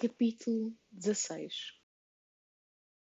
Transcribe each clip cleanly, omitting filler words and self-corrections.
Capítulo 16.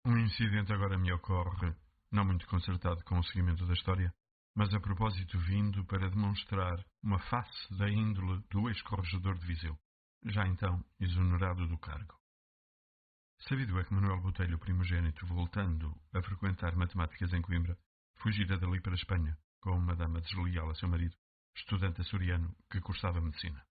Um incidente agora me ocorre, não muito concertado com o seguimento da história, mas a propósito vindo para demonstrar uma face da índole do ex-corregedor de Viseu, já então exonerado do cargo. Sabido é que Manuel Botelho, primogênito, voltando a frequentar matemáticas em Coimbra, fugira dali para a Espanha, com uma dama desleal a seu marido, estudante açoriano que cursava medicina.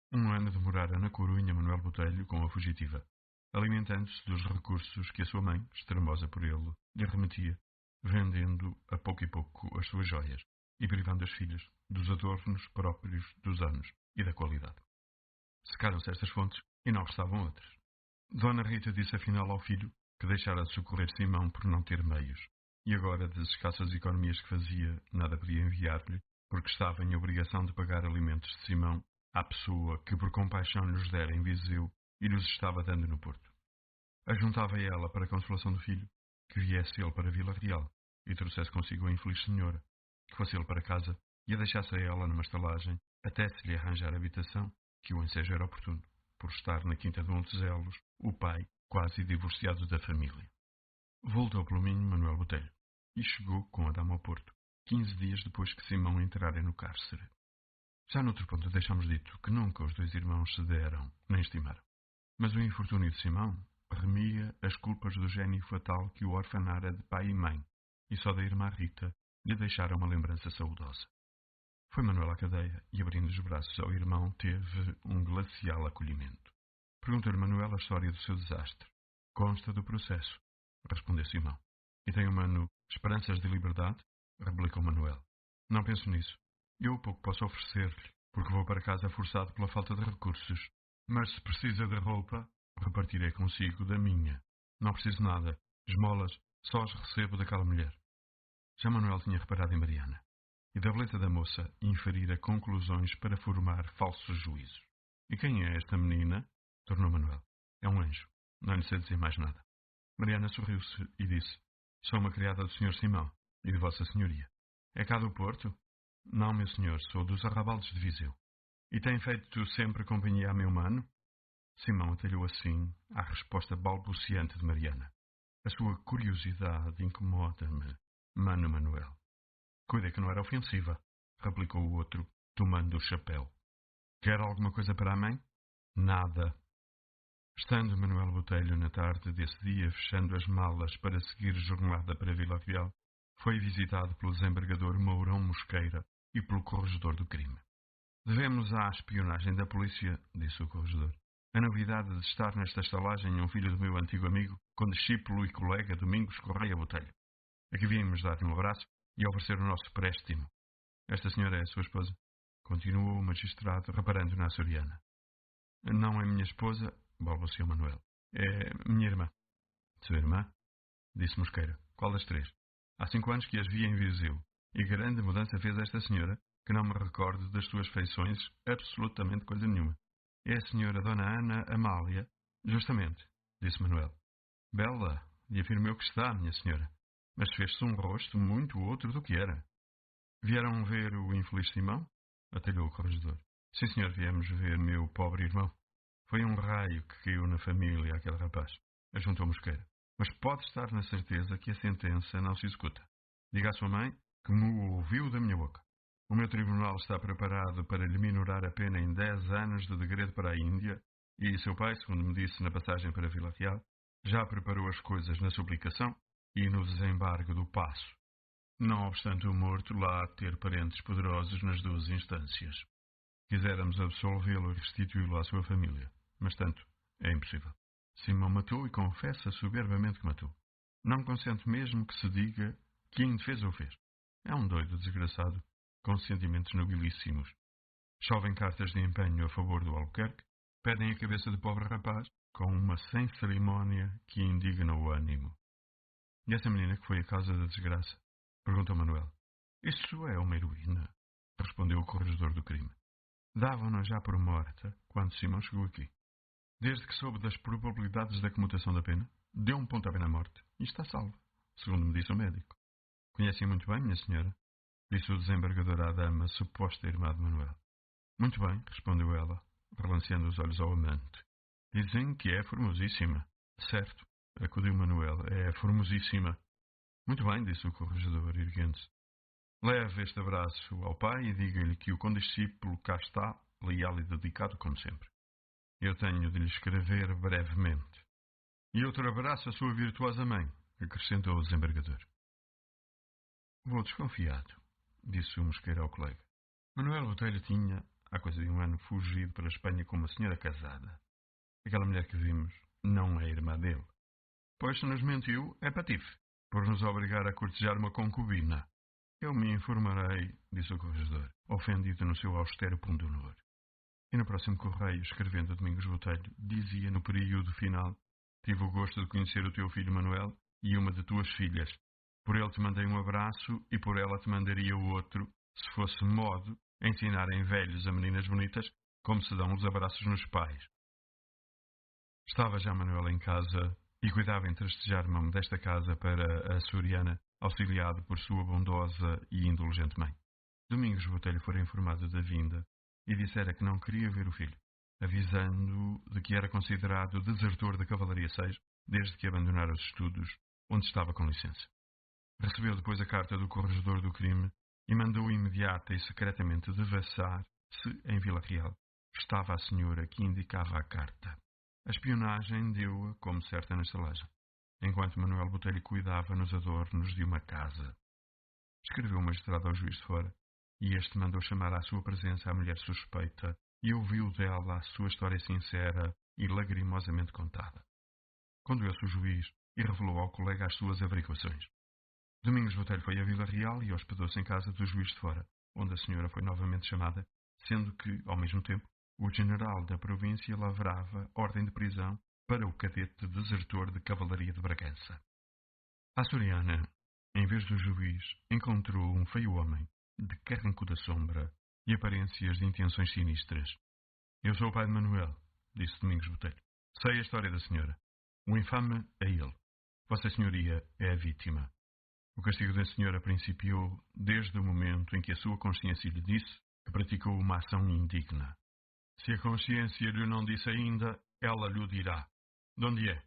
Um ano demorara na Corunha Manuel Botelho com a fugitiva, alimentando-se dos recursos que a sua mãe, extremosa por ele, lhe remetia, vendendo a pouco e pouco as suas joias e privando as filhas dos adornos próprios dos anos e da qualidade. Secaram-se estas fontes e não restavam outras. Dona Rita disse afinal ao filho que deixara de socorrer Simão por não ter meios, e agora das escassas economias que fazia, nada podia enviar-lhe, porque estava em obrigação de pagar alimentos de Simão à pessoa que por compaixão lhes dera em Viseu e lhes estava dando no Porto. Ajuntava ela, para a consolação do filho, que viesse ele para Vila Real e trouxesse consigo a infeliz senhora, que fosse ele para casa e a deixasse a ela numa estalagem até se lhe arranjar habitação, que o ensejo era oportuno, por estar na quinta de Montezelos, o pai quase divorciado da família. Voltou pelo Minho Manuel Botelho e chegou com a dama ao Porto, 15 dias depois que Simão entrara no cárcere. Já noutro ponto deixamos dito que nunca os dois irmãos se deram, nem estimaram. Mas o infortúnio de Simão remia as culpas do gênio fatal que o orfanara de pai e mãe, e só da irmã Rita lhe deixara uma lembrança saudosa. Foi Manuel à cadeia e, abrindo os braços ao irmão, teve um glacial acolhimento. Perguntou-lhe Manuel a história do seu desastre. Consta do processo, respondeu Simão. E tem o mano esperanças de liberdade? Replicou Manuel. Não penso nisso. Eu pouco posso oferecer-lhe, porque vou para casa forçado pela falta de recursos. Mas se precisa de roupa, repartirei consigo da minha. Não preciso nada. Esmolas só as recebo daquela mulher. Já Manuel tinha reparado em Mariana, e da beleza da moça inferira conclusões para formar falsos juízos. E quem é esta menina? Tornou Manuel. É um anjo. Não lhe sei dizer mais nada. Mariana sorriu-se e disse: Sou uma criada do Sr. Simão e de Vossa Senhoria. É cá do Porto? Não, meu senhor, sou dos arrabaldes de Viseu. E tem feito sempre companhia a meu mano? Simão atalhou assim à resposta balbuciante de Mariana. A sua curiosidade incomoda-me, mano Manuel. Cuida que não era ofensiva, replicou o outro, tomando o chapéu. Quer alguma coisa para a mãe? Nada. Estando Manuel Botelho na tarde desse dia fechando as malas para seguir jornada para Vila Real, foi visitado pelo desembargador Mourão Mosqueira e pelo corregedor do crime. Devemos à espionagem da polícia, disse o corregedor, a novidade de estar nesta estalagem um filho do meu antigo amigo, condiscípulo e colega Domingos Correia Botelho. Aqui viemos dar-lhe um abraço e oferecer o nosso préstimo. Esta senhora é a sua esposa? Continuou o magistrado, reparando na açoriana. Não é minha esposa, balbuciou Manuel. É minha irmã. Sua irmã? Disse Mosqueira. Qual das três? Há 5 anos que as vi em Viseu, e grande mudança fez esta senhora, que não me recordo das suas feições absolutamente coisa nenhuma. É a senhora Dona Ana Amália? Justamente, disse Manuel. Bela, e afirmou que está, minha senhora. Mas fez-se um rosto muito outro do que era. Vieram ver o infeliz Simão? Atalhou o corregedor. Sim, senhor, viemos ver meu pobre irmão. Foi um raio que caiu na família aquele rapaz, ajuntou Mosqueira. Mas pode estar na certeza que a sentença não se executa. Diga à sua mãe que me ouviu da minha boca. O meu tribunal está preparado para lhe minorar a pena em 10 anos de degredo para a Índia, e seu pai, segundo me disse na passagem para Vila Real, já preparou as coisas na suplicação e no desembargo do passo. Não obstante o morto lá ter parentes poderosos nas 2 instâncias. Quiséramos absolvê-lo e restituí-lo à sua família, mas tanto é impossível. Simão matou e confessa soberbamente que matou. Não consente mesmo que se diga que a indefesa o fez. É um doido desgraçado, com sentimentos nobilíssimos. Chovem cartas de empenho a favor do Albuquerque, pedem a cabeça do pobre rapaz, com uma sem cerimónia que indigna o ânimo. E essa menina que foi a causa da desgraça? Perguntou Manuel. Isso é uma heroína, respondeu o corregedor do crime. Davam-na já por morta quando Simão chegou aqui. Desde que soube das probabilidades da comutação da pena, deu um pontapé na morte e está salvo, segundo me disse o médico. Conhecem muito bem, minha senhora? Disse o desembargador à dama, suposta irmã de Manuel. Muito bem, respondeu ela, relanceando os olhos ao amante. Dizem que é formosíssima. Certo, acudiu Manuel. É formosíssima. Muito bem, disse o corregedor, erguendo-se. Leve este abraço ao pai e diga-lhe que o condiscípulo cá está, leal e dedicado como sempre. Eu tenho de lhe escrever brevemente. E outro abraço à sua virtuosa mãe, acrescentou o desembargador. Vou desconfiado, disse o mosqueiro ao colega. Manuel Botelho tinha, há coisa de um ano, fugido para a Espanha com uma senhora casada. Aquela mulher que vimos não é irmã dele. Pois se nos mentiu, é patife, por nos obrigar a cortejar uma concubina. Eu me informarei, disse o corregedor, ofendido no seu austero pundonor. E no próximo correio, escrevendo a Domingos Botelho, dizia no período final: tive o gosto de conhecer o teu filho Manuel e uma de tuas filhas. Por ele te mandei um abraço e por ela te mandaria outro, se fosse modo ensinarem velhos a meninas bonitas como se dão os abraços nos pais. Estava já Manuel em casa e cuidava em trastejar uma modesta casa para a açoriana, auxiliado por sua bondosa e indulgente mãe. Domingos Botelho fora informado da vinda e dissera que não queria ver o filho, avisando de que era considerado desertor da Cavalaria 6 desde que abandonara os estudos, onde estava com licença. Recebeu depois a carta do corregedor do crime e mandou imediata e secretamente devassar se, em Vila Real, estava a senhora que indicava a carta. A espionagem deu-a como certa na estalagem, enquanto Manuel Botelho cuidava nos adornos de uma casa. Escreveu o magistrado ao juiz de fora, e este mandou chamar à sua presença a mulher suspeita e ouviu dela a sua história sincera e lagrimosamente contada. Conduziu-se o juiz e revelou ao colega as suas averiguações. Domingos Botelho foi a Vila Real e hospedou-se em casa do juiz de fora, onde a senhora foi novamente chamada, sendo que, ao mesmo tempo, o general da província lavrava ordem de prisão para o cadete desertor de cavalaria de Bragança. A açoriana, em vez do juiz, encontrou um feio homem, de carrancuda sombra e aparências de intenções sinistras. Eu sou o pai de Manuel, disse Domingos Botelho. Sei a história da senhora. O infame é ele. Vossa Senhoria é a vítima. O castigo da senhora principiou desde o momento em que a sua consciência lhe disse que praticou uma ação indigna. Se a consciência lhe não disse ainda, ela lhe dirá. De onde é?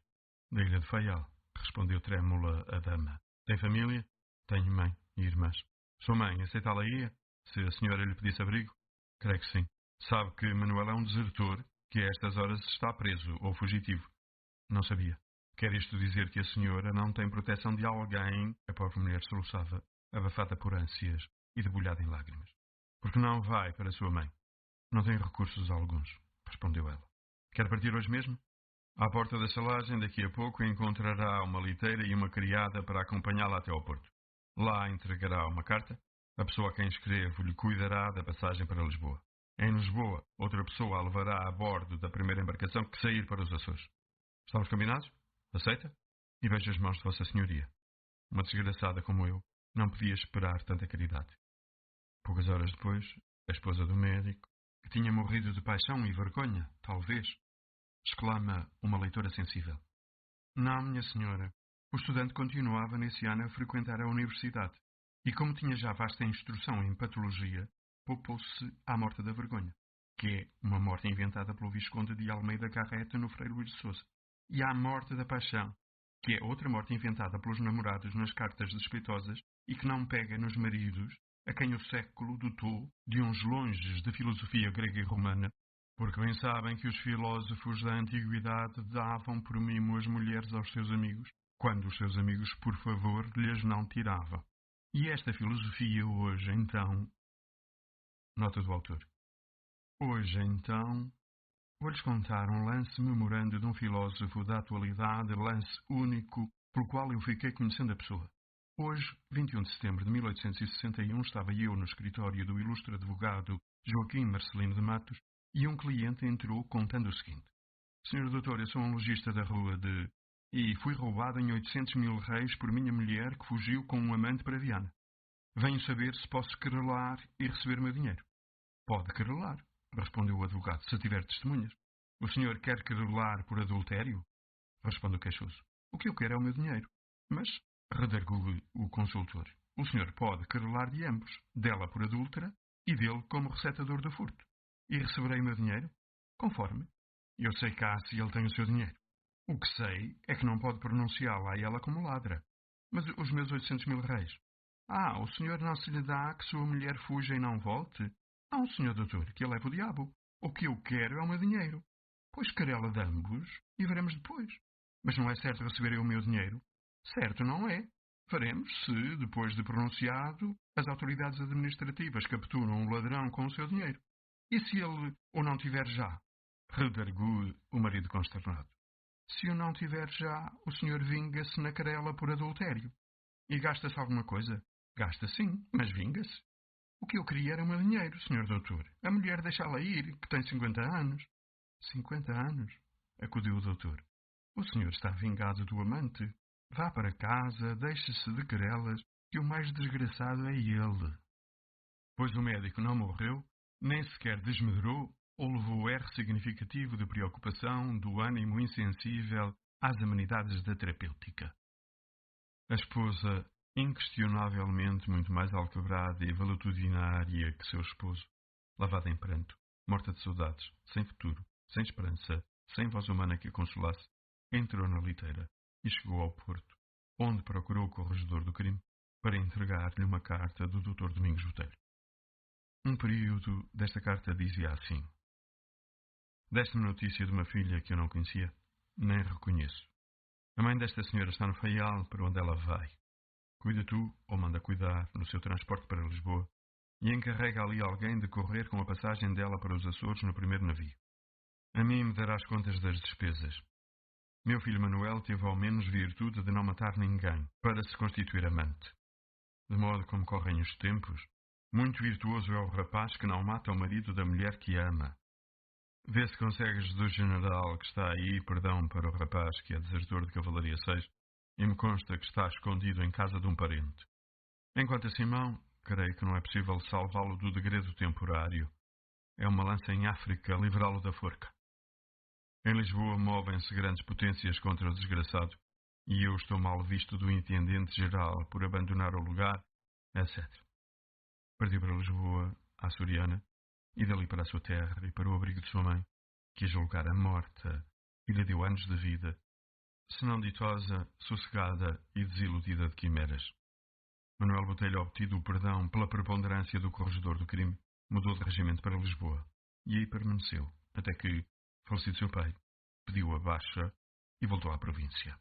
Da Ilha de Faial, respondeu trêmula a dama. Tem família? Tenho mãe e irmãs. Sou mãe, aceitá-la ia? Se a senhora lhe pedisse abrigo? Creio que sim. Sabe que Manuel é um desertor que a estas horas está preso ou fugitivo. Não sabia. Quer isto dizer que a senhora não tem proteção de alguém? A pobre mulher soluçava, abafada por ânsias e debulhada em lágrimas. Porque não vai para a sua mãe? Não tem recursos alguns, respondeu ela. Quer partir hoje mesmo? À porta da estalagem, daqui a pouco, encontrará uma liteira e uma criada para acompanhá-la até ao porto. Lá entregará uma carta. A pessoa a quem escrevo lhe cuidará da passagem para Lisboa. Em Lisboa, outra pessoa a levará a bordo da primeira embarcação que sair para os Açores. Estamos combinados? Aceita? E veja as mãos de Vossa Senhoria. Uma desgraçada como eu não podia esperar tanta caridade. Poucas horas depois, a esposa do médico, que tinha morrido de paixão e vergonha, talvez, exclama uma leitora sensível. Não, minha senhora. O estudante continuava nesse ano a frequentar a universidade e, como tinha já vasta instrução em patologia, poupou-se à morte da vergonha, que é uma morte inventada pelo Visconde de Almeida Garreta no Frei Luís de Sousa, e à morte da paixão, que é outra morte inventada pelos namorados nas cartas despeitosas e que não pega nos maridos a quem o século dotou de uns longes de filosofia grega e romana, porque bem sabem que os filósofos da antiguidade davam por mimo as mulheres aos seus amigos, quando os seus amigos, por favor, lhes não tiravam. E esta filosofia hoje, então... Nota do autor. Hoje, então... Vou-lhes contar um lance memorando de um filósofo da atualidade, lance único, pelo qual eu fiquei conhecendo a pessoa. Hoje, 21 de setembro de 1861, estava eu no escritório do ilustre advogado Joaquim Marcelino de Matos e um cliente entrou contando o seguinte. Senhor doutor, eu sou um lojista da rua de... E fui roubado em 800 mil réis por minha mulher que fugiu com um amante para Viana. Venho saber se posso querelar e receber meu dinheiro. Pode querelar, respondeu o advogado, se tiver testemunhas. O senhor quer querelar por adultério? Responde o queixoso. O que eu quero é o meu dinheiro. Mas, redarguiu o consultor, o senhor pode querelar de ambos, dela por adúltera e dele como receptador do furto. E receberei o meu dinheiro? Conforme. Eu sei cá se ele tem o seu dinheiro. O que sei é que não pode pronunciá-la a ela como ladra. Mas os meus 800.000 réis? Ah, o senhor não se lhe dá que sua mulher fuja e não volte? Não, senhor doutor, que ele leve o diabo. O que eu quero é o meu dinheiro. Pois querela de ambos e veremos depois. Mas não é certo receberem o meu dinheiro? Certo não é. Faremos se, depois de pronunciado, as autoridades administrativas capturam o ladrão com o seu dinheiro. E se ele o não tiver já? Redarguiu o marido consternado. Se o não tiver já, o senhor vinga-se na querela por adultério. E gasta-se alguma coisa? Gasta sim, mas vinga-se. O que eu queria era o meu dinheiro, senhor doutor. A mulher deixá-la ir, que tem 50 anos. 50 anos? Acudiu o doutor. O senhor está vingado do amante. Vá para casa, deixe-se de querelas, que o mais desgraçado é ele. Pois o médico não morreu, nem sequer desmedrou ou levou o R significativo de preocupação do ânimo insensível às amenidades da terapêutica. A esposa, inquestionavelmente muito mais alquebrada e valutudinária que seu esposo, lavada em pranto, morta de saudades, sem futuro, sem esperança, sem voz humana que a consolasse, entrou na liteira e chegou ao Porto, onde procurou o corregedor do crime para entregar-lhe uma carta do Dr. Domingos Botelho. Um período desta carta dizia assim: Deste-me notícia de uma filha que eu não conhecia, nem reconheço. A mãe desta senhora está no Faial, para onde ela vai. Cuida tu, ou manda cuidar, no seu transporte para Lisboa, e encarrega ali alguém de correr com a passagem dela para os Açores no primeiro navio. A mim me darás contas das despesas. Meu filho Manuel teve ao menos virtude de não matar ninguém, para se constituir amante. De modo como correm os tempos, muito virtuoso é o rapaz que não mata o marido da mulher que ama. Vê se consegues do general que está aí perdão para o rapaz que é desertor de Cavalaria 6 e me consta que está escondido em casa de um parente. Enquanto a Simão, creio que não é possível salvá-lo do degredo temporário. É uma lança em África livrá-lo da forca. Em Lisboa movem-se grandes potências contra o desgraçado e eu estou mal visto do intendente-geral por abandonar o lugar, etc. Partiu para Lisboa, à Açoriana, e dali para a sua terra e para o abrigo de sua mãe, que a julgara morta e lhe deu anos de vida, se não ditosa, sossegada e desiludida de quimeras. Manuel Botelho, obtido o perdão pela preponderância do corregedor do crime, mudou de regimento para Lisboa e aí permaneceu, até que, falecido seu pai, pediu a baixa e voltou à província.